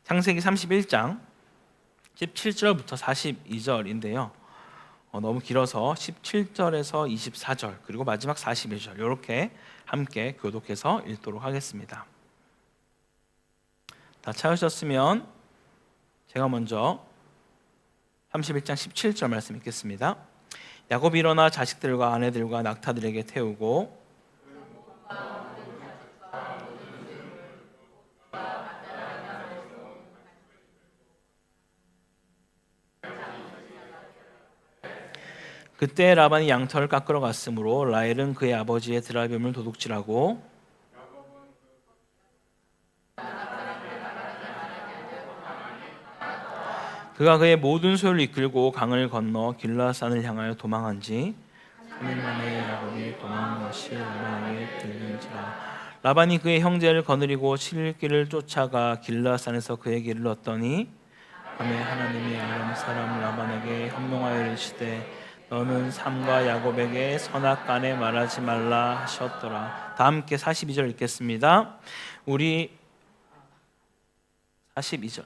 창세기 31장 17절부터 42절인데요. 너무 길어서 17절에서 24절 그리고 마지막 41절 이렇게 함께 교독해서 읽도록 하겠습니다. 다 찾으셨으면 제가 먼저 31장 17절 말씀 읽겠습니다. 야곱이 일어나 자식들과 아내들과 낙타들에게 태우고 그때 라반이 양털을 깎으러 갔으므로 라헬은 그의 아버지의 드라빔을 도둑질하고 그가 그의 모든 소유를 이끌고 강을 건너 길라산을 향하여 도망한지 3일 만에 야곱이 도망한 것이 라반에게 들린지라. 라반이 그의 형제를 거느리고 7일 길을 쫓아가 길라산에서 그에게 이르렀더니 밤에 하나님이 아람 사람 라반에게 현명하여 이르시되 너는 삼가 야곱에게 선악간에 말하지 말라 하셨더라. 다 함께 42절 읽겠습니다. 우리 42절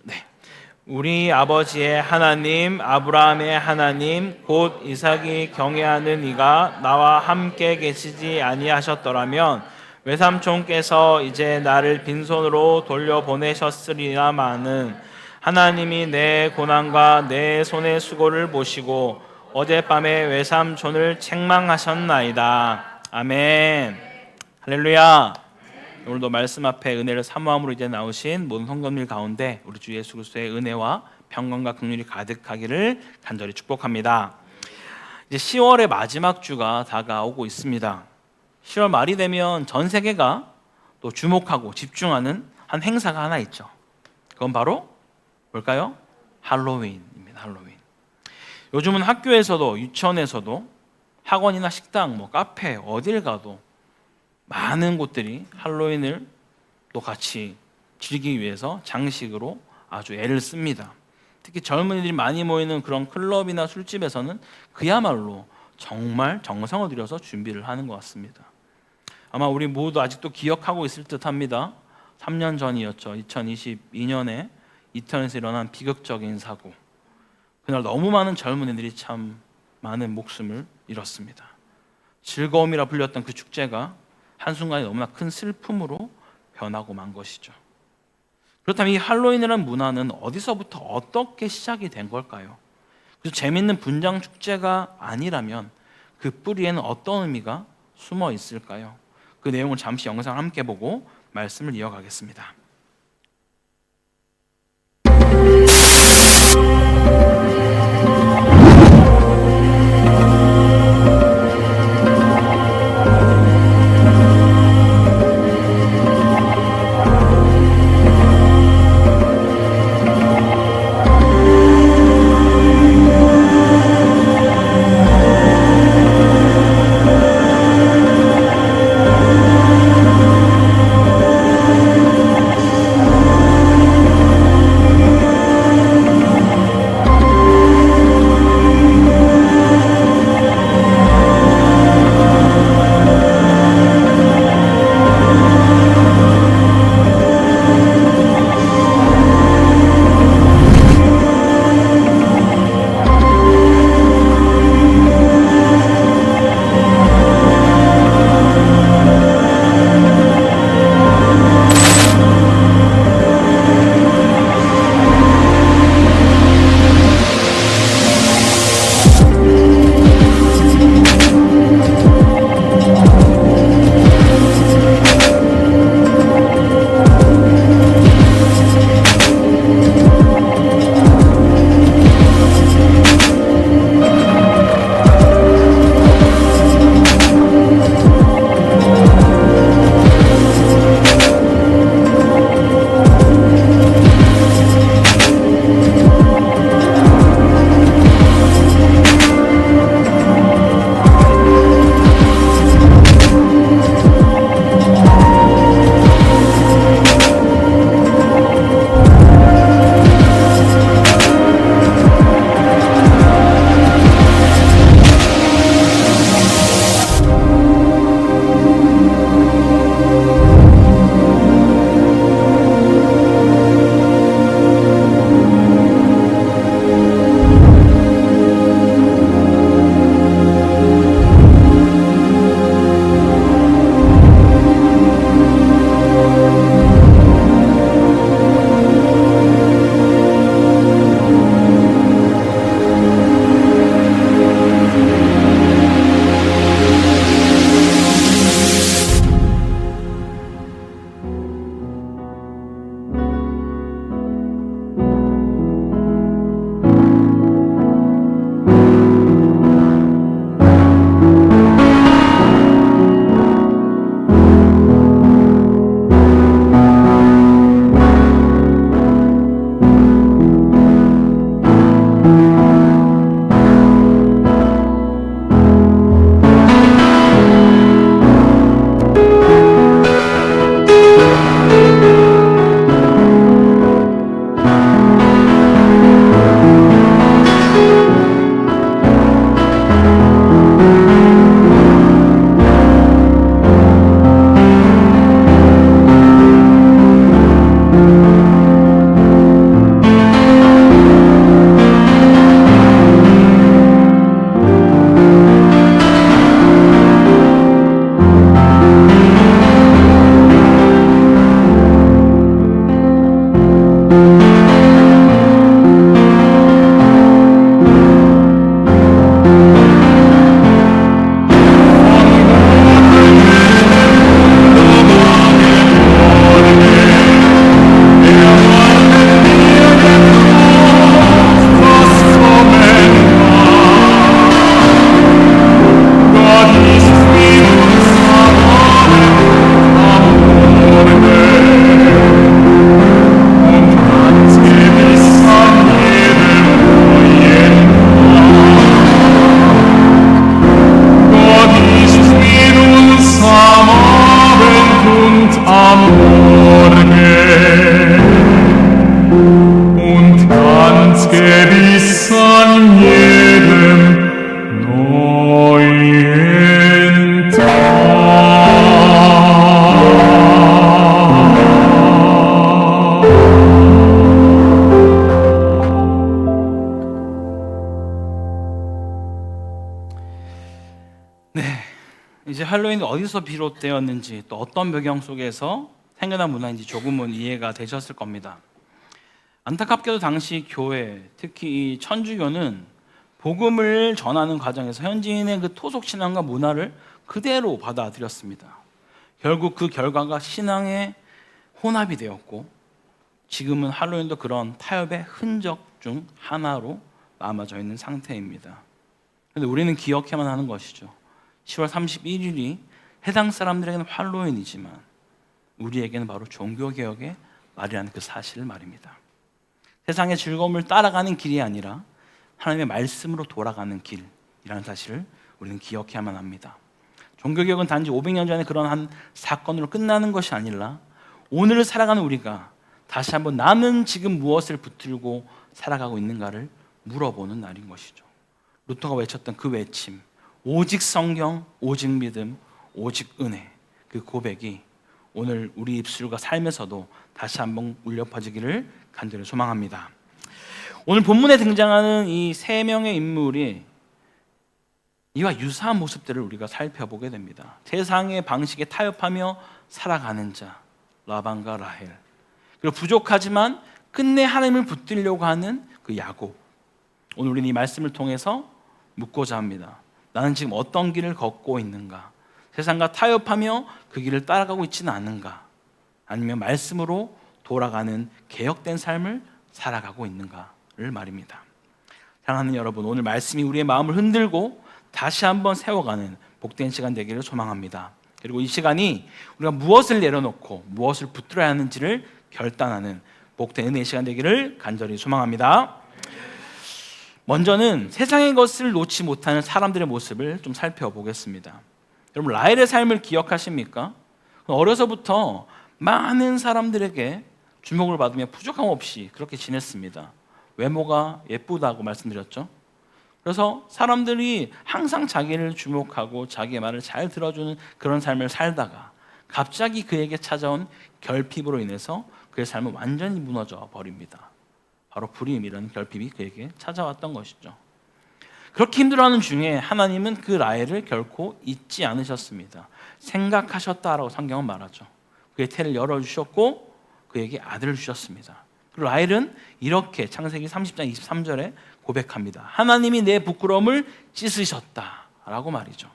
우리 아버지의 하나님 아브라함의 하나님 곧 이삭이 경외하는 이가 나와 함께 계시지 아니하셨더라면 외삼촌께서 이제 나를 빈손으로 돌려보내셨으리라마는 하나님이 내 고난과 내 손의 수고를 보시고 어젯밤에 외삼촌을 책망하셨나이다. 아멘. 할렐루야. 오늘도 말씀 앞에 은혜를 사모함으로 이제 나오신 모든 성도님들 가운데 우리 주 예수 그리스도의 은혜와 평강과 긍휼이 가득하기를 간절히 축복합니다. 이제 10월의 마지막 주가 다가오고 있습니다. 10월 말이 되면 전 세계가 또 주목하고 집중하는 한 행사가 하나 있죠. 그건 바로 뭘까요? 할로윈입니다. 할로윈. 요즘은 학교에서도 유치원에서도 학원이나 식당, 카페 어딜 가도 많은 곳들이 할로윈을 또 같이 즐기기 위해서 장식으로 아주 애를 씁니다. 특히 젊은이들이 많이 모이는 그런 클럽이나 술집에서는 그야말로 정말 정성을 들여서 준비를 하는 것 같습니다. 아마 우리 모두 아직도 기억하고 있을 듯합니다. 3년 전이었죠. 2022년에 이태원에서 일어난 비극적인 사고. 그날 너무 많은 젊은이들이 참 많은 목숨을 잃었습니다. 즐거움이라 불렸던 그 축제가 한순간에 너무나 큰 슬픔으로 변하고 만 것이죠. 그렇다면 이 할로윈이라는 문화는 어디서부터 어떻게 시작이 된 걸까요? 그래서 재밌는 분장 축제가 아니라면 그 뿌리에는 어떤 의미가 숨어 있을까요? 그 내용을 잠시 영상을 함께 보고 말씀을 이어가겠습니다. 할로윈이 어디서 비롯되었는지 또 어떤 배경 속에서 생겨난 문화인지 조금은 이해가 되셨을 겁니다. 안타깝게도 당시 교회, 특히 이 천주교는 복음을 전하는 과정에서 현지인의 그 토속 신앙과 문화를 그대로 받아들였습니다. 결국 그 결과가 신앙의 혼합이 되었고 지금은 할로윈도 그런 타협의 흔적 중 하나로 남아져 있는 상태입니다. 그런데 우리는 기억해야만 하는 것이죠. 10월 31일이 해당 사람들에게는 할로윈이지만 우리에게는 바로 종교개혁의 말이라는 그 사실을 말입니다. 세상의 즐거움을 따라가는 길이 아니라 하나님의 말씀으로 돌아가는 길이라는 사실을 우리는 기억해야만 합니다. 종교개혁은 단지 500년 전에 그런 한 사건으로 끝나는 것이 아니라 오늘을 살아가는 우리가 다시 한번 나는 지금 무엇을 붙들고 살아가고 있는가를 물어보는 날인 것이죠. 루터가 외쳤던 그 외침, 오직 성경, 오직 믿음, 오직 은혜, 그 고백이 오늘 우리 입술과 삶에서도 다시 한번 울려 퍼지기를 간절히 소망합니다. 오늘 본문에 등장하는 이 세 명의 인물이 이와 유사한 모습들을 우리가 살펴보게 됩니다. 세상의 방식에 타협하며 살아가는 자, 라반과 라헬, 그리고 부족하지만 끝내 하나님을 붙들려고 하는 그 야곱. 오늘 우리는 이 말씀을 통해서 묻고자 합니다. 나는 지금 어떤 길을 걷고 있는가? 세상과 타협하며 그 길을 따라가고 있지는 않은가? 아니면 말씀으로 돌아가는 개혁된 삶을 살아가고 있는가를 말입니다. 사랑하는 여러분, 오늘 말씀이 우리의 마음을 흔들고 다시 한번 세워가는 복된 시간 되기를 소망합니다. 그리고 이 시간이 우리가 무엇을 내려놓고 무엇을 붙들어야 하는지를 결단하는 복된 은혜의 시간 되기를 간절히 소망합니다. 먼저는 세상의 것을 놓지 못하는 사람들의 모습을 좀 살펴보겠습니다. 여러분, 라헬의 삶을 기억하십니까? 어려서부터 많은 사람들에게 주목을 받으며 부족함 없이 그렇게 지냈습니다. 외모가 예쁘다고 말씀드렸죠. 그래서 사람들이 항상 자기를 주목하고 자기의 말을 잘 들어주는 그런 삶을 살다가 갑자기 그에게 찾아온 결핍으로 인해서 그의 삶은 완전히 무너져 버립니다. 바로 불임이라는 결핍이 그에게 찾아왔던 것이죠. 그렇게 힘들어하는 중에 하나님은 그 라헬을 결코 잊지 않으셨습니다. 생각하셨다라고 성경은 말하죠. 그의 태를 열어주셨고 그에게 아들을 주셨습니다. 그리고 라헬은 이렇게 창세기 30장 23절에 고백합니다. 하나님이 내 부끄러움을 씻으셨다라고 말이죠.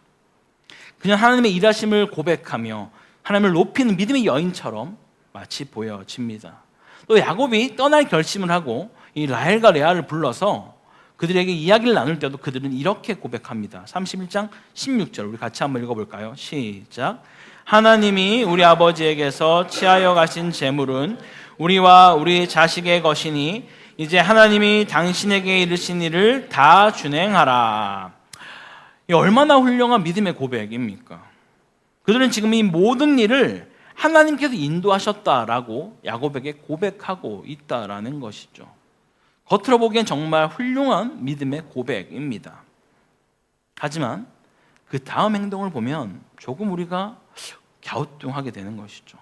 그냥 하나님의 일하심을 고백하며 하나님을 높이는 믿음의 여인처럼 마치 보여집니다. 또 야곱이 떠날 결심을 하고 이 라헬과 레아를 불러서 그들에게 이야기를 나눌 때도 그들은 이렇게 고백합니다. 31장 16절 우리 같이 한번 읽어볼까요? 시작. 하나님이 우리 아버지에게서 취하여 가신 재물은 우리와 우리 자식의 것이니 이제 하나님이 당신에게 이르신 일을 다 준행하라. 이 얼마나 훌륭한 믿음의 고백입니까? 그들은 지금 이 모든 일을 하나님께서 인도하셨다라고 야곱에게 고백하고 있다라는 것이죠. 겉으로 보기엔 정말 훌륭한 믿음의 고백입니다. 하지만 그 다음 행동을 보면 조금 우리가 갸우뚱하게 되는 것이죠.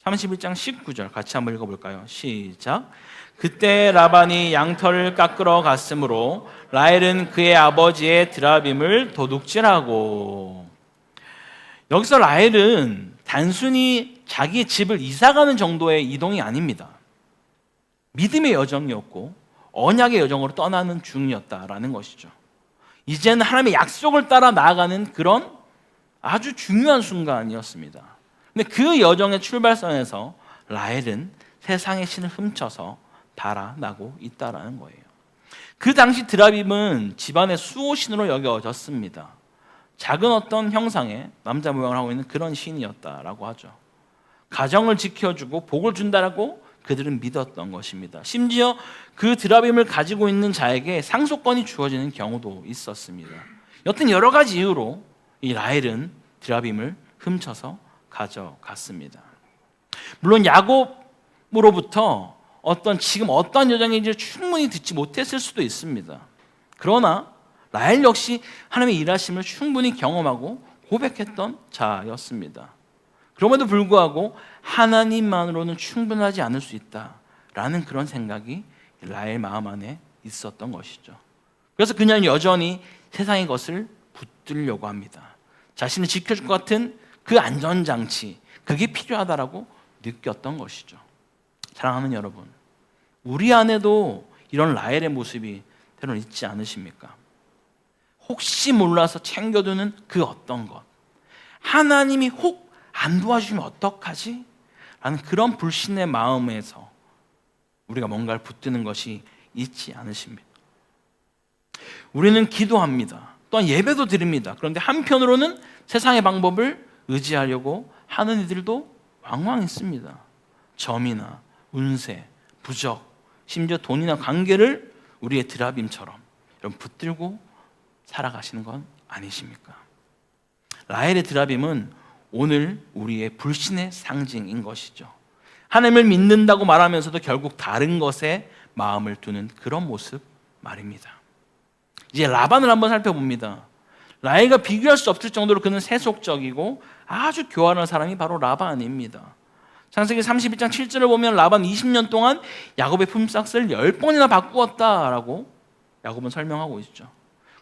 31장 19절 같이 한번 읽어볼까요? 시작. 그때 라반이 양털을 깎으러 갔으므로 라헬은 그의 아버지의 드라빔을 도둑질하고. 여기서 라헬은 단순히 자기 집을 이사가는 정도의 이동이 아닙니다. 믿음의 여정이었고 언약의 여정으로 떠나는 중이었다라는 것이죠. 이제는 하나님의 약속을 따라 나아가는 그런 아주 중요한 순간이었습니다. 근데 그 여정의 출발선에서 라헬은 세상의 신을 훔쳐서 달아나고 있다라는 거예요. 그 당시 드라빔은 집안의 수호신으로 여겨졌습니다. 작은 어떤 형상의 남자 모양을 하고 있는 그런 신이었다라고 하죠. 가정을 지켜주고 복을 준다라고 그들은 믿었던 것입니다. 심지어 그 드라빔을 가지고 있는 자에게 상속권이 주어지는 경우도 있었습니다. 여튼 여러 가지 이유로 이 라헬은 드라빔을 훔쳐서 가져갔습니다. 물론 야곱으로부터 지금 어떤 여정인지 충분히 듣지 못했을 수도 있습니다. 그러나 라헬 역시 하나님의 일하심을 충분히 경험하고 고백했던 자였습니다. 그럼에도 불구하고 하나님만으로는 충분하지 않을 수 있다라는 그런 생각이 라헬 마음 안에 있었던 것이죠. 그래서 그녀는 여전히 세상의 것을 붙들려고 합니다. 자신을 지켜줄 것 같은 그 안전장치, 그게 필요하다라고 느꼈던 것이죠. 사랑하는 여러분, 우리 안에도 이런 라헬의 모습이 때로는 있지 않으십니까? 혹시 몰라서 챙겨두는 그 어떤 것, 하나님이 혹 안 도와주면 어떡하지? 라는 그런 불신의 마음에서 우리가 뭔가를 붙드는 것이 있지 않으십니까? 우리는 기도합니다. 또한 예배도 드립니다. 그런데 한편으로는 세상의 방법을 의지하려고 하는 이들도 왕왕 있습니다. 점이나 운세, 부적, 심지어 돈이나 관계를 우리의 드라빔처럼 여러분 붙들고 살아가시는 건 아니십니까? 라헬의 드라빔은 오늘 우리의 불신의 상징인 것이죠. 하나님을 믿는다고 말하면서도 결국 다른 것에 마음을 두는 그런 모습 말입니다. 이제 라반을 한번 살펴봅니다. 라헬과 비교할 수 없을 정도로 그는 세속적이고 아주 교활한 사람이 바로 라반입니다. 창세기 31장 7절을 보면 라반 20년 동안 야곱의 품삯을 10번이나 바꾸었다라고 야곱은 설명하고 있죠.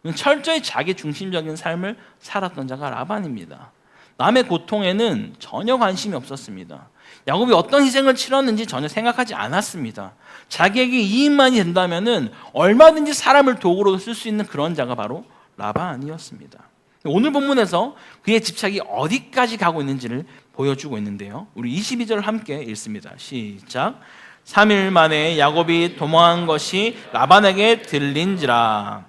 그는 철저히 자기 중심적인 삶을 살았던 자가 라반입니다. 남의 고통에는 전혀 관심이 없었습니다. 야곱이 어떤 희생을 치렀는지 전혀 생각하지 않았습니다. 자기에게 이익만이 된다면 얼마든지 사람을 도구로 쓸 수 있는 그런 자가 바로 라반이었습니다. 오늘 본문에서 그의 집착이 어디까지 가고 있는지를 보여주고 있는데요. 우리 22절을 함께 읽습니다. 시작. 3일 만에 야곱이 도망한 것이 라반에게 들린지라.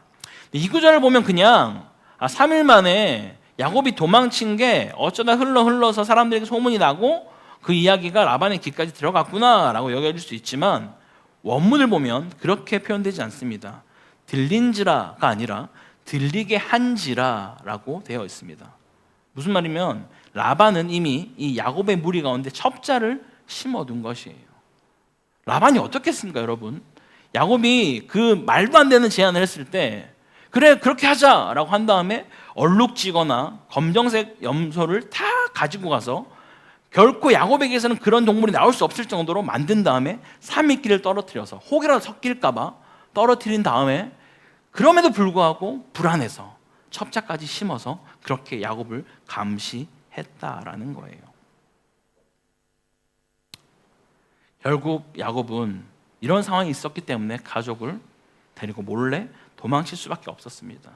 이 구절을 보면 그냥 3일 만에 야곱이 도망친 게 어쩌다 흘러서 사람들에게 소문이 나고 그 이야기가 라반의 귀까지 들어갔구나라고 여겨질 수 있지만 원문을 보면 그렇게 표현되지 않습니다. 들린지라가 아니라 들리게 한지라라고 되어 있습니다. 무슨 말이면 라반은 이미 이 야곱의 무리 가운데 첩자를 심어둔 것이에요. 라반이 어떻겠습니까, 여러분? 야곱이 그 말도 안 되는 제안을 했을 때 그래 그렇게 하자라고 한 다음에 얼룩지거나 검정색 염소를 다 가지고 가서 결코 야곱에게서는 그런 동물이 나올 수 없을 정도로 만든 다음에 삼위끼를 떨어뜨려서 혹이라도 섞일까 봐 떨어뜨린 다음에 그럼에도 불구하고 불안해서 첩자까지 심어서 그렇게 야곱을 감시했다라는 거예요. 결국 야곱은 이런 상황이 있었기 때문에 가족을 데리고 몰래 도망칠 수밖에 없었습니다.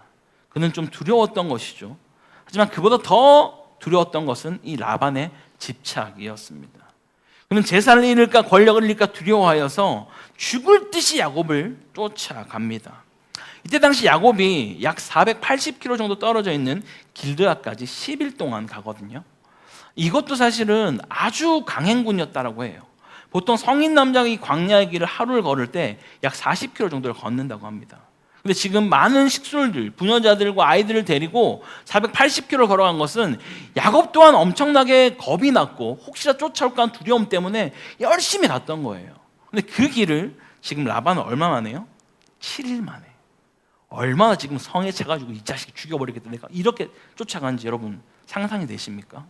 그는 좀 두려웠던 것이죠. 하지만 그보다 더 두려웠던 것은 이 라반의 집착이었습니다. 그는 재산을 잃을까 권력을 잃을까 두려워하여서 죽을 듯이 야곱을 쫓아갑니다. 이때 당시 야곱이 약 480km 정도 떨어져 있는 길드아까지 10일 동안 가거든요. 이것도 사실은 아주 강행군이었다라고 해요. 보통 성인 남자가 이 광야의 길을 하루를 걸을 때 약 40km 정도를 걷는다고 합니다. 근데 지금 많은 식솔들, 부녀자들과 아이들을 데리고 480km 걸어간 것은 야곱 또한 엄청나게 겁이 났고 혹시나 쫓아올까 하는 두려움 때문에 열심히 갔던 거예요. 근데 그 길을 지금 라반은 얼마 만에요? 7일 만에. 얼마나 지금 성에 차가지고 이 자식 죽여버리겠다 내가 이렇게 쫓아간지 여러분 상상이 되십니까?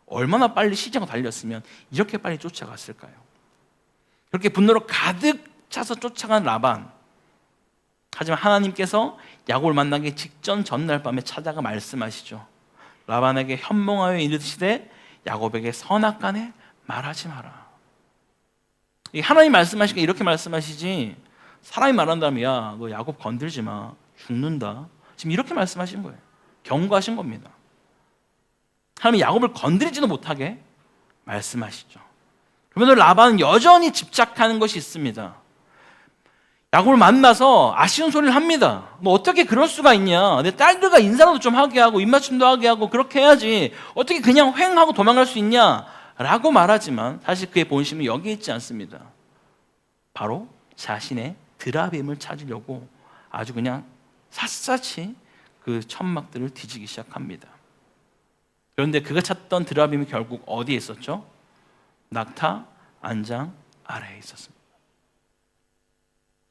얼마나 빨리 시장을 달렸으면 이렇게 빨리 쫓아갔을까요? 그렇게 분노로 가득 차서 쫓아간 라반. 하지만 하나님께서 야곱을 만나기 직전 전날 밤에 찾아가 말씀하시죠. 라반에게 현몽하여 이르시되 야곱에게 선악간에 말하지 마라. 하나님 말씀하시니까 이렇게 말씀하시지 사람이 말한다면 야, 너 야곱 건들지 마. 죽는다. 지금 이렇게 말씀하신 거예요. 경고하신 겁니다. 하나님이 야곱을 건드리지도 못하게 말씀하시죠. 그러면 라반은 여전히 집착하는 것이 있습니다. 야곱을 만나서 아쉬운 소리를 합니다. 뭐 어떻게 그럴 수가 있냐. 내 딸들과 인사라도 좀 하게 하고 입맞춤도 하게 하고 그렇게 해야지. 어떻게 그냥 횡하고 도망갈 수 있냐. 라고 말하지만 사실 그의 본심은 여기에 있지 않습니다. 바로 자신의 드라빔을 찾으려고 아주 그냥 샅샅이 그 천막들을 뒤지기 시작합니다. 그런데 그가 찾던 드라빔이 결국 어디에 있었죠? 낙타 안장 아래에 있었습니다.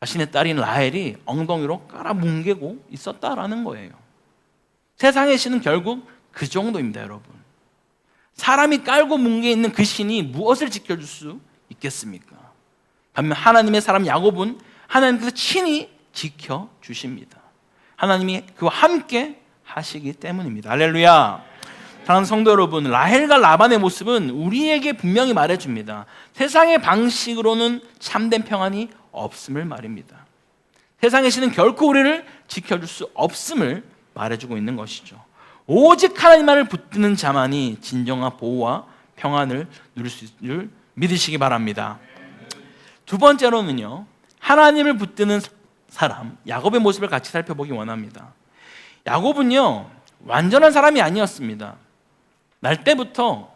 자신의 딸인 라헬이 엉덩이로 깔아뭉개고 있었다라는 거예요. 세상의 신은 결국 그 정도입니다, 여러분. 사람이 깔고 뭉개 있는 그 신이 무엇을 지켜줄 수 있겠습니까? 반면 하나님의 사람 야곱은 하나님께서 친히 지켜주십니다. 하나님이 그와 함께 하시기 때문입니다. 할렐루야. 사랑하는 성도 여러분, 라헬과 라반의 모습은 우리에게 분명히 말해줍니다. 세상의 방식으로는 참된 평안이 없음을 말입니다. 세상의 신은 결코 우리를 지켜줄 수 없음을 말해주고 있는 것이죠. 오직 하나님만을 붙드는 자만이 진정한 보호와 평안을 누릴 수 있을 줄 믿으시기 바랍니다. 두 번째로는요, 하나님을 붙드는 사람 야곱의 모습을 같이 살펴보기 원합니다. 야곱은요, 완전한 사람이 아니었습니다. 날 때부터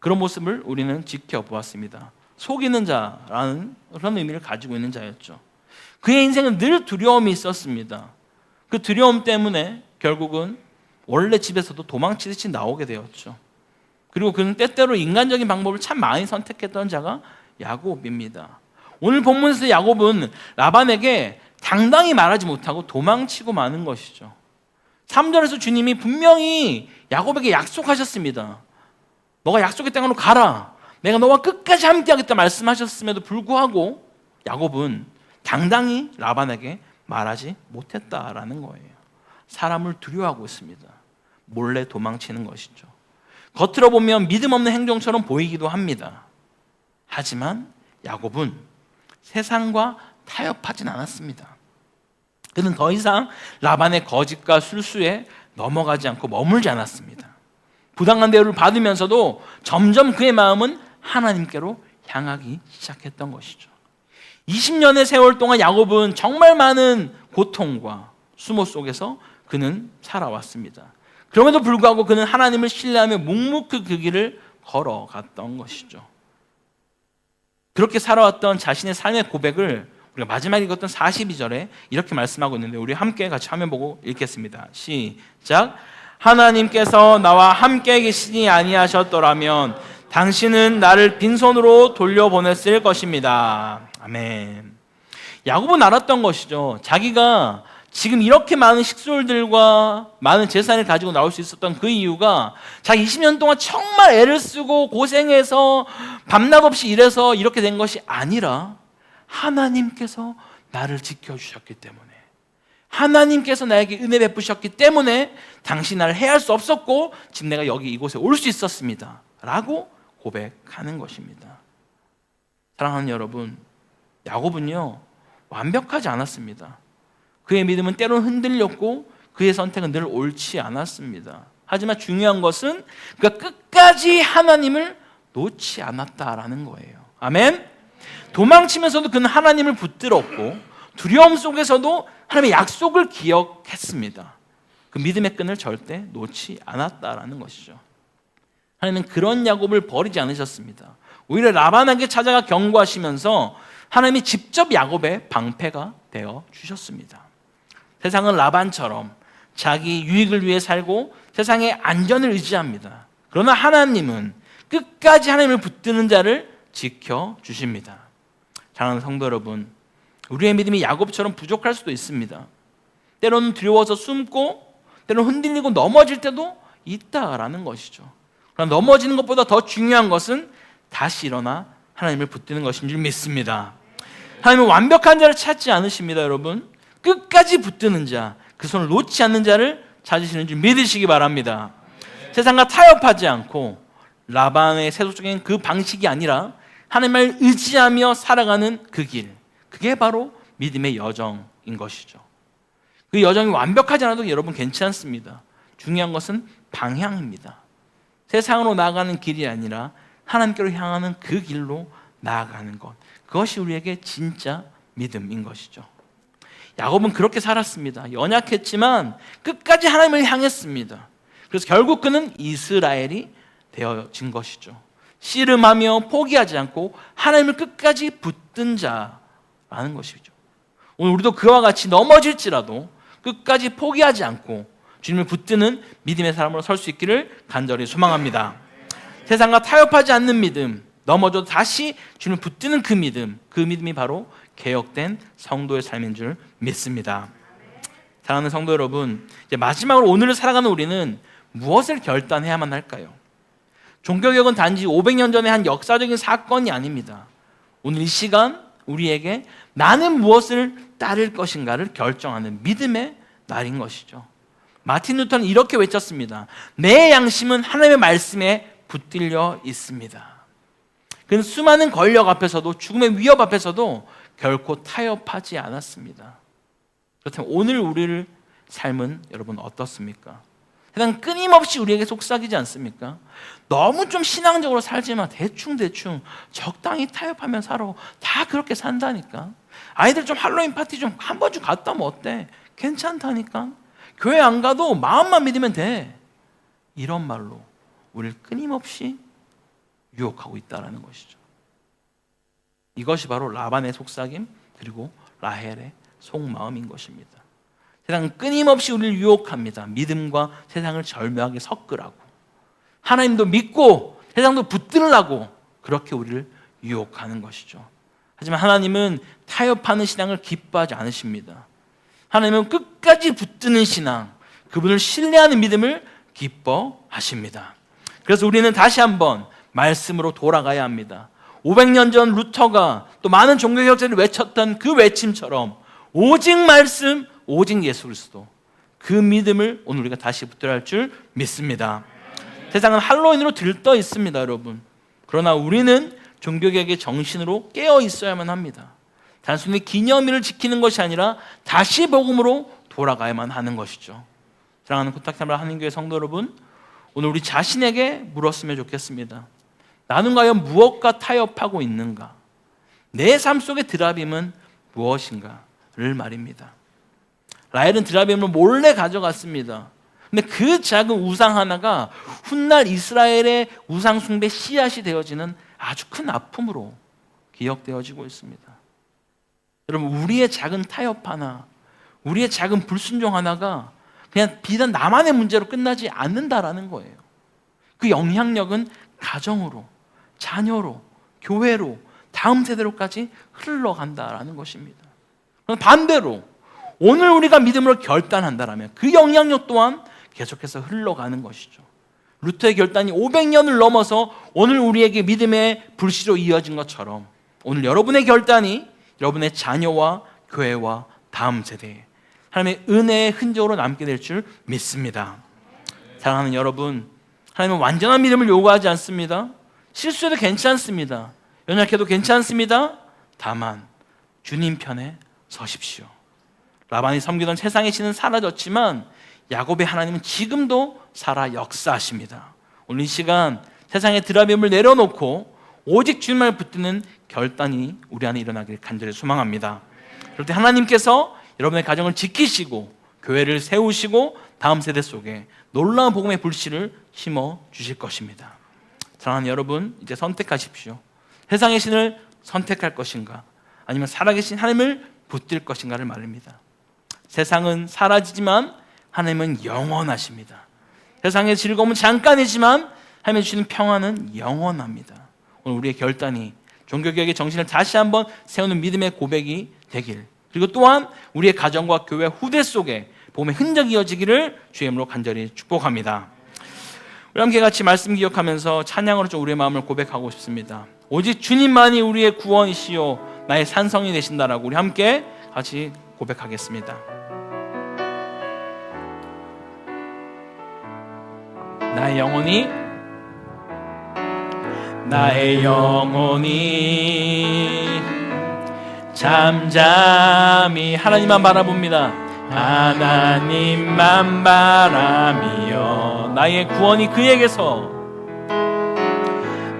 그런 모습을 우리는 지켜보았습니다. 속이는 자라는 그런 의미를 가지고 있는 자였죠. 그의 인생은 늘 두려움이 있었습니다. 그 두려움 때문에 결국은 원래 집에서도 도망치듯이 나오게 되었죠. 그리고 그는 때때로 인간적인 방법을 참 많이 선택했던 자가 야곱입니다. 오늘 본문에서 야곱은 라반에게 당당히 말하지 못하고 도망치고 마는 것이죠. 3절에서 주님이 분명히 야곱에게 약속하셨습니다. 너가 약속의 땅으로 가라. 내가 너와 끝까지 함께하겠다 말씀하셨음에도 불구하고 야곱은 당당히 라반에게 말하지 못했다라는 거예요. 사람을 두려워하고 있습니다. 몰래 도망치는 것이죠. 겉으로 보면 믿음 없는 행동처럼 보이기도 합니다. 하지만 야곱은 세상과 타협하진 않았습니다. 그는 더 이상 라반의 거짓과 술수에 넘어가지 않고 머물지 않았습니다. 부당한 대우를 받으면서도 점점 그의 마음은 하나님께로 향하기 시작했던 것이죠. 20년의 세월 동안 야곱은 정말 많은 고통과 수모 속에서 그는 살아왔습니다. 그럼에도 불구하고 그는 하나님을 신뢰하며 묵묵히 그 길을 걸어갔던 것이죠. 그렇게 살아왔던 자신의 삶의 고백을 우리가 마지막에 읽었던 42절에 이렇게 말씀하고 있는데 우리 함께 같이 화면 보고 읽겠습니다. 시작. 하나님께서 나와 함께 계시지 아니하셨더라면 당신은 나를 빈손으로 돌려보냈을 것입니다. 아멘. 야곱은 알았던 것이죠. 자기가 지금 이렇게 많은 식솔들과 많은 재산을 가지고 나올 수 있었던 그 이유가 자기 20년 동안 정말 애를 쓰고 고생해서 밤낮 없이 일해서 이렇게 된 것이 아니라 하나님께서 나를 지켜주셨기 때문에, 하나님께서 나에게 은혜 베푸셨기 때문에 당신 나를 해할 수 없었고 지금 내가 여기 이곳에 올 수 있었습니다 라고 고백하는 것입니다. 사랑하는 여러분, 야곱은요 완벽하지 않았습니다. 그의 믿음은 때로는 흔들렸고 그의 선택은 늘 옳지 않았습니다. 하지만 중요한 것은 그가 끝까지 하나님을 놓지 않았다라는 거예요. 아멘. 도망치면서도 그는 하나님을 붙들었고 두려움 속에서도 하나님의 약속을 기억했습니다. 그 믿음의 끈을 절대 놓지 않았다라는 것이죠. 하나님은 그런 야곱을 버리지 않으셨습니다. 오히려 라반에게 찾아가 경고하시면서 하나님이 직접 야곱의 방패가 되어 주셨습니다. 세상은 라반처럼 자기 유익을 위해 살고 세상의 안전을 의지합니다. 그러나 하나님은 끝까지 하나님을 붙드는 자를 지켜주십니다. 사랑하는 성도 여러분, 우리의 믿음이 야곱처럼 부족할 수도 있습니다. 때로는 두려워서 숨고 때로는 흔들리고 넘어질 때도 있다라는 것이죠. 그러나 넘어지는 것보다 더 중요한 것은 다시 일어나 하나님을 붙드는 것인 줄 믿습니다. 하나님은 완벽한 자를 찾지 않으십니다. 여러분, 끝까지 붙드는 자, 그 손을 놓지 않는 자를 찾으시는 줄 믿으시기 바랍니다. 세상과 타협하지 않고 라반의 세속적인 그 방식이 아니라 하나님을 의지하며 살아가는 그 길, 그게 바로 믿음의 여정인 것이죠. 그 여정이 완벽하지 않아도 여러분 괜찮습니다. 중요한 것은 방향입니다. 세상으로 나아가는 길이 아니라 하나님께로 향하는 그 길로 나아가는 것, 그것이 우리에게 진짜 믿음인 것이죠. 야곱은 그렇게 살았습니다. 연약했지만 끝까지 하나님을 향했습니다. 그래서 결국 그는 이스라엘이 되어진 것이죠. 씨름하며 포기하지 않고 하나님을 끝까지 붙든 자라는 것이죠. 오늘 우리도 그와 같이 넘어질지라도 끝까지 포기하지 않고 주님을 붙드는 믿음의 사람으로 설 수 있기를 간절히 소망합니다. 세상과 타협하지 않는 믿음, 넘어져도 다시 주님을 붙드는 그 믿음이 바로 개혁된 성도의 삶인 줄 믿습니다. 사랑하는 성도 여러분, 이제 마지막으로 오늘을 살아가는 우리는 무엇을 결단해야만 할까요? 종교개혁은 단지 500년 전에 한 역사적인 사건이 아닙니다. 오늘 이 시간 우리에게 나는 무엇을 따를 것인가를 결정하는 믿음의 날인 것이죠. 마틴 루터는 이렇게 외쳤습니다. 내 양심은 하나님의 말씀에 붙들려 있습니다. 그는 수많은 권력 앞에서도 죽음의 위협 앞에서도 결코 타협하지 않았습니다. 그렇다면 오늘 우리를 삶은 여러분 어떻습니까? 세상 끊임없이 우리에게 속삭이지 않습니까? 너무 좀 신앙적으로 살지만 대충 적당히 타협하면 살아. 다 그렇게 산다니까. 아이들 좀 할로윈 파티 좀 한 번 좀 갔다 오면 어때? 괜찮다니까. 교회 안 가도 마음만 믿으면 돼. 이런 말로 우리를 끊임없이 유혹하고 있다는 것이죠. 이것이 바로 라반의 속삭임 그리고 라헬의 속마음인 것입니다. 세상은 끊임없이 우리를 유혹합니다. 믿음과 세상을 절묘하게 섞으라고, 하나님도 믿고 세상도 붙들라고 그렇게 우리를 유혹하는 것이죠. 하지만 하나님은 타협하는 신앙을 기뻐하지 않으십니다. 하나님은 끝까지 붙드는 신앙, 그분을 신뢰하는 믿음을 기뻐하십니다. 그래서 우리는 다시 한번 말씀으로 돌아가야 합니다. 500년 전 루터가 또 많은 종교개혁자들이 외쳤던 그 외침처럼 오직 말씀, 오직 예수 그리스도, 그 믿음을 오늘 우리가 다시 붙들어야 할 줄 믿습니다. 세상은 할로윈으로 들떠 있습니다, 여러분. 그러나 우리는 종교개혁의 정신으로 깨어 있어야만 합니다. 단순히 기념일을 지키는 것이 아니라 다시 복음으로 돌아가야만 하는 것이죠. 사랑하는 코딱타브라 한인교회 성도 여러분, 오늘 우리 자신에게 물었으면 좋겠습니다. 나는 과연 무엇과 타협하고 있는가? 내 삶 속의 드라빔은 무엇인가를 말입니다. 라헬은 드라빔을 몰래 가져갔습니다. 근데 그 작은 우상 하나가 훗날 이스라엘의 우상 숭배 씨앗이 되어지는 아주 큰 아픔으로 기억되어지고 있습니다. 여러분, 우리의 작은 타협 하나, 우리의 작은 불순종 하나가 그냥 비단 나만의 문제로 끝나지 않는다라는 거예요. 그 영향력은 가정으로, 자녀로, 교회로, 다음 세대로까지 흘러간다라는 것입니다. 그럼 반대로 오늘 우리가 믿음으로 결단한다라면 그 영향력 또한 계속해서 흘러가는 것이죠. 루터의 결단이 500년을 넘어서 오늘 우리에게 믿음의 불씨로 이어진 것처럼 오늘 여러분의 결단이 여러분의 자녀와 교회와 다음 세대에 하나님의 은혜의 흔적으로 남게 될 줄 믿습니다. 사랑하는 여러분, 하나님은 완전한 믿음을 요구하지 않습니다. 실수해도 괜찮습니다. 연약해도 괜찮습니다. 다만 주님 편에 서십시오. 라반이 섬기던 세상의 신은 사라졌지만 야곱의 하나님은 지금도 살아 역사하십니다. 오늘 이 시간 세상의 드라빔을 내려놓고 오직 주님을 붙드는 결단이 우리 안에 일어나길 간절히 소망합니다. 그럴 때 하나님께서 여러분의 가정을 지키시고 교회를 세우시고 다음 세대 속에 놀라운 복음의 불씨를 심어 주실 것입니다. 사랑하는 여러분, 이제 선택하십시오. 세상의 신을 선택할 것인가, 아니면 살아계신 하나님을 붙들 것인가를 말입니다. 세상은 사라지지만 하나님은 영원하십니다. 세상의 즐거움은 잠깐이지만 하나님이 주시는 평안은 영원합니다. 오늘 우리의 결단이 종교개혁의 정신을 다시 한번 세우는 믿음의 고백이 되길, 그리고 또한 우리의 가정과 교회 후대 속에 복음의 흔적이 이어지기를 주의 이름으로 간절히 축복합니다. 우리 함께 같이 말씀 기억하면서 찬양으로 좀 우리의 마음을 고백하고 싶습니다. 오직 주님만이 우리의 구원이시요 나의 산성이 되신다라고 우리 함께 같이 고백하겠습니다. 나의 영혼이 잠잠히 하나님만 바라봅니다. 하나님만 바라며 나의 구원이 그에게서,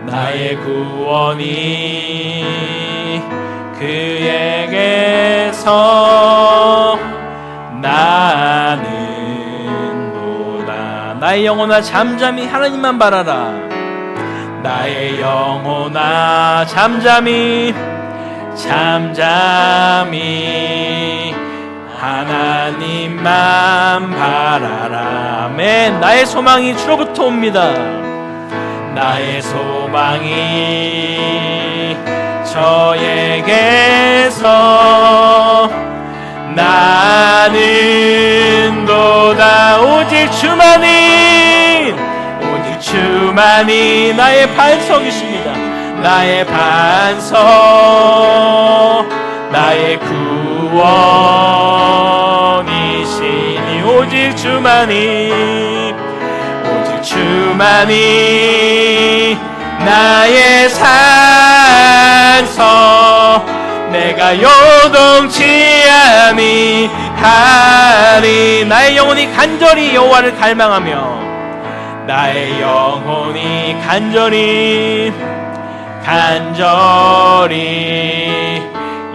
나의 구원이 그에게서 나는도다. 나의 영혼아 잠잠히 하나님만 바라라. 나의 영혼아 잠잠히 하나님만 바라라. 아멘. 나의 소망이 주로부터 옵니다. 나의 소망이 저에게서 나는도다. 오직 주만이 나의 반석이십니다. 나의 반석, 나의 구원이시니 오직 주만이 오직 주만이 나의 산서 내가 요동치 아니하리. 나의 영혼이 간절히 여호와를 갈망하며 나의 영혼이 간절히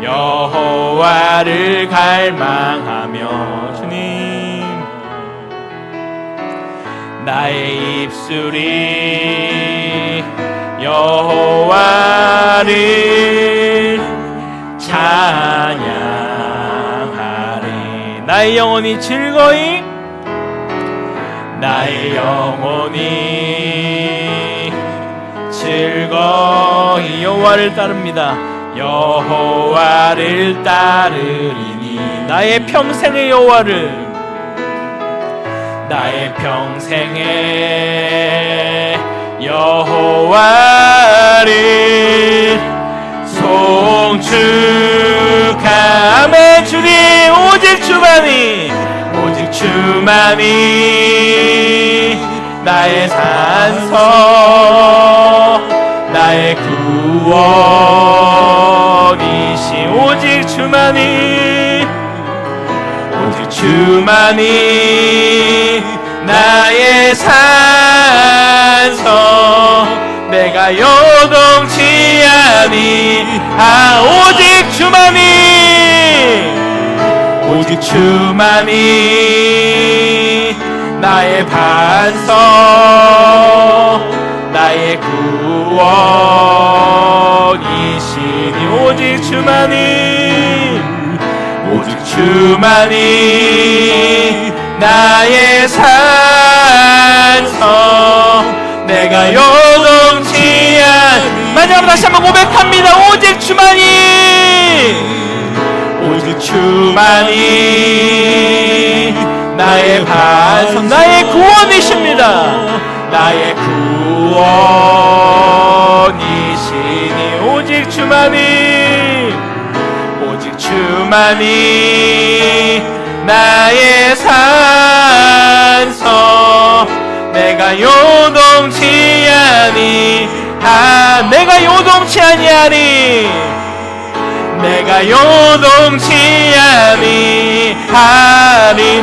여호와를 갈망하며 주님 나의 입술이 여호와를 찬양하리. 나의 영혼이 즐거이 나의 영혼이 즐거이 여호와를 따릅니다. 여호와를 따르리니 나의 평생의 여호와를 나의 평생의 여호와를 송축하며 주님 오직 주만이 나의 산서 나의 구원이시 오직 주만이 나의 산서 내가 요동치 오직 주만이 나의 반석 나의 구원이시니 오직 주만이 나의 산서 내가 요동치 마지막으로 다시 한번 고백합니다. 오직 주만이 나의 반석 나의 구원이십니다. 나의 구원이시니 오직 주만이 나의 산서 내가 요동치 아니하니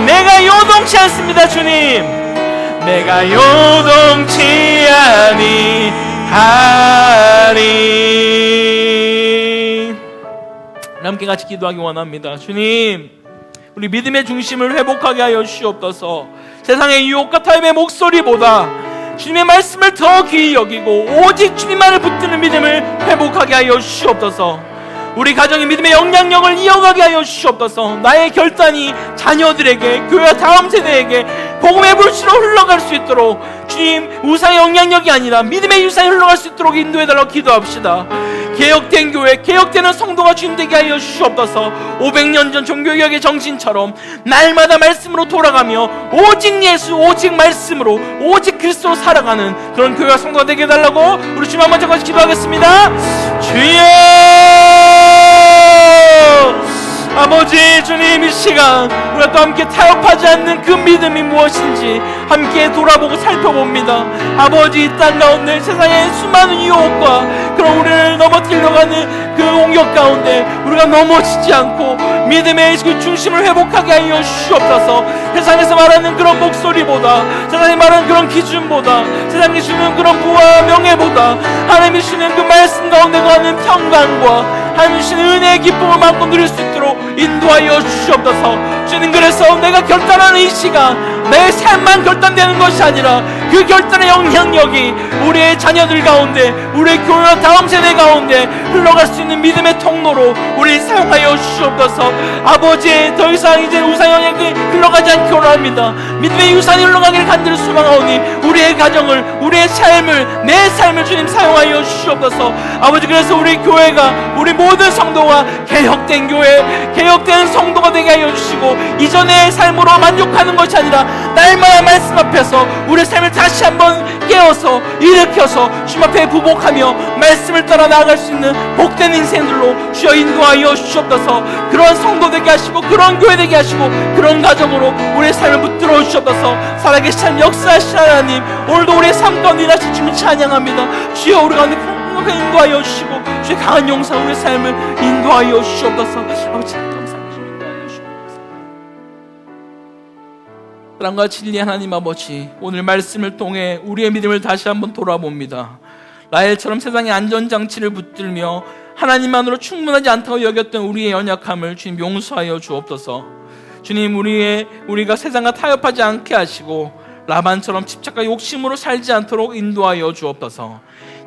내가 요동치 않습니다. 주님 내가 요동치 아니하니. 함께 같이 기도하기 원합니다. 주님 우리 믿음의 중심을 회복하게 하여 주시옵소서. 세상의 유혹과 타협의 목소리보다 주님의 말씀을 더 귀히 여기고 오직 주님만을 붙드는 믿음을 회복하게 하여 주시옵소서. 우리 가정의 믿음의 영향력을 이어가게 하여 주시옵소서. 나의 결단이 자녀들에게 교회와 다음 세대에게 복음의 불씨로 흘러갈 수 있도록 주님 우상의 영향력이 아니라 믿음의 유산이 흘러갈 수 있도록 인도해달라고 기도합시다. 개혁된 교회, 개혁되는 성도가 주님 되게 하여 주시옵소서. 500년 전 종교개혁의 정신처럼 날마다 말씀으로 돌아가며 오직 예수, 오직 말씀으로, 오직 그리스도로 살아가는 그런 교회와 성도가 되게 해달라고 우리 주님 한번 같이 기도하겠습니다. 주여 아버지 주님 이 시간 우리가 또 함께 타협하지 않는 그 믿음이 무엇인지 함께 돌아보고 살펴봅니다. 아버지 이 땅 가운데 세상의 수많은 유혹과 그런 우리를 넘어뜨려가는 그 공격 가운데 우리가 넘어지지 않고 믿음의 그 중심을 회복하게 하여 주시옵소서. 세상에서 말하는 그런 목소리보다 세상이 말하는 그런 기준보다 세상이 주는 그런 부와 명예보다 하나님이 주시는 그 말씀 가운데 거하는 평강과 하나님이 주시는 은혜의 기쁨을 마음껏 누릴 수 있도록 인도하여 주시옵소서. 주님 그래서 내가 결단하는 이 시간 내 삶만 결단되는 것이 아니라 그 결단의 영향력이 우리의 자녀들 가운데 우리의 교회와 다음 세대 가운데 흘러갈 수 있는 믿음의 통로로 우리 사용하여 주시옵소서. 아버지 더 이상 이제 우상 영향이 흘러가지 않기 원합니다. 믿음의 유산이 흘러가기를 간절히 소망하오니 우리의 가정을 우리의 삶을 내 삶을 주님 사용하여 주시옵소서. 아버지, 그래서 우리 교회가, 우리 모든 성도가 개혁된 교회, 개혁된 성도가 되게 하여 주시고, 이전의 삶으로 만족하는 것이 아니라 날마다 말씀 앞에서 우리 삶을 다시 한번 깨어서 일으켜서 주님 앞에 부복하며 말씀을 따라 나아갈 수 있는 복된 인생들로 주여 인도하여 주시옵소서. 그런 성도 되게 하시고, 그런 교회 되게 하시고, 그런 가정으로 우리의 삶을 붙들어 주시옵소서. 살아계신 하나님, 역사하신 하나님, 오늘도 우리의 삶 가운데 일하신 주님 찬양합니다. 주여 우리 가운데 강력하게 인도하여 주시고, 주의 강한 용사 우리의 삶을 인도하여 주시옵소서. 아버지, 감사합니다. 인도하여 주시옵소서. 사랑과 진리 하나님 아버지, 오늘 말씀을 통해 우리의 믿음을 다시 한번 돌아봅니다. 라헬처럼 세상의 안전장치를 붙들며 하나님만으로 충분하지 않다고 여겼던 우리의 연약함을 주님 용서하여 주옵소서. 주님, 우리가 세상과 타협하지 않게 하시고 라반처럼 집착과 욕심으로 살지 않도록 인도하여 주옵소서.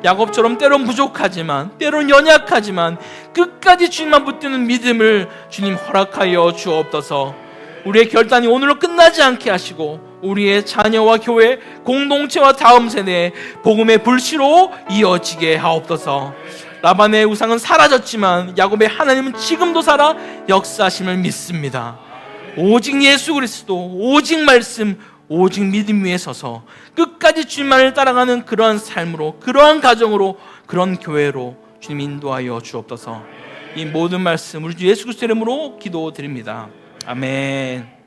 야곱처럼 때론 부족하지만, 때론 연약하지만 끝까지 주님만 붙드는 믿음을 주님 허락하여 주옵소서. 우리의 결단이 오늘로 끝나지 않게 하시고 우리의 자녀와 교회, 공동체와 다음 세대에 복음의 불씨로 이어지게 하옵소서. 라반의 우상은 사라졌지만 야곱의 하나님은 지금도 살아 역사하심을 믿습니다. 오직 예수 그리스도, 오직 말씀, 오직 믿음 위에 서서 끝까지 주님만을 따라가는 그러한 삶으로, 그러한 가정으로, 그런 교회로 주님 인도하여 주옵소서. 이 모든 말씀 우리 주 예수 그리스도의 이름으로 기도드립니다. 아멘.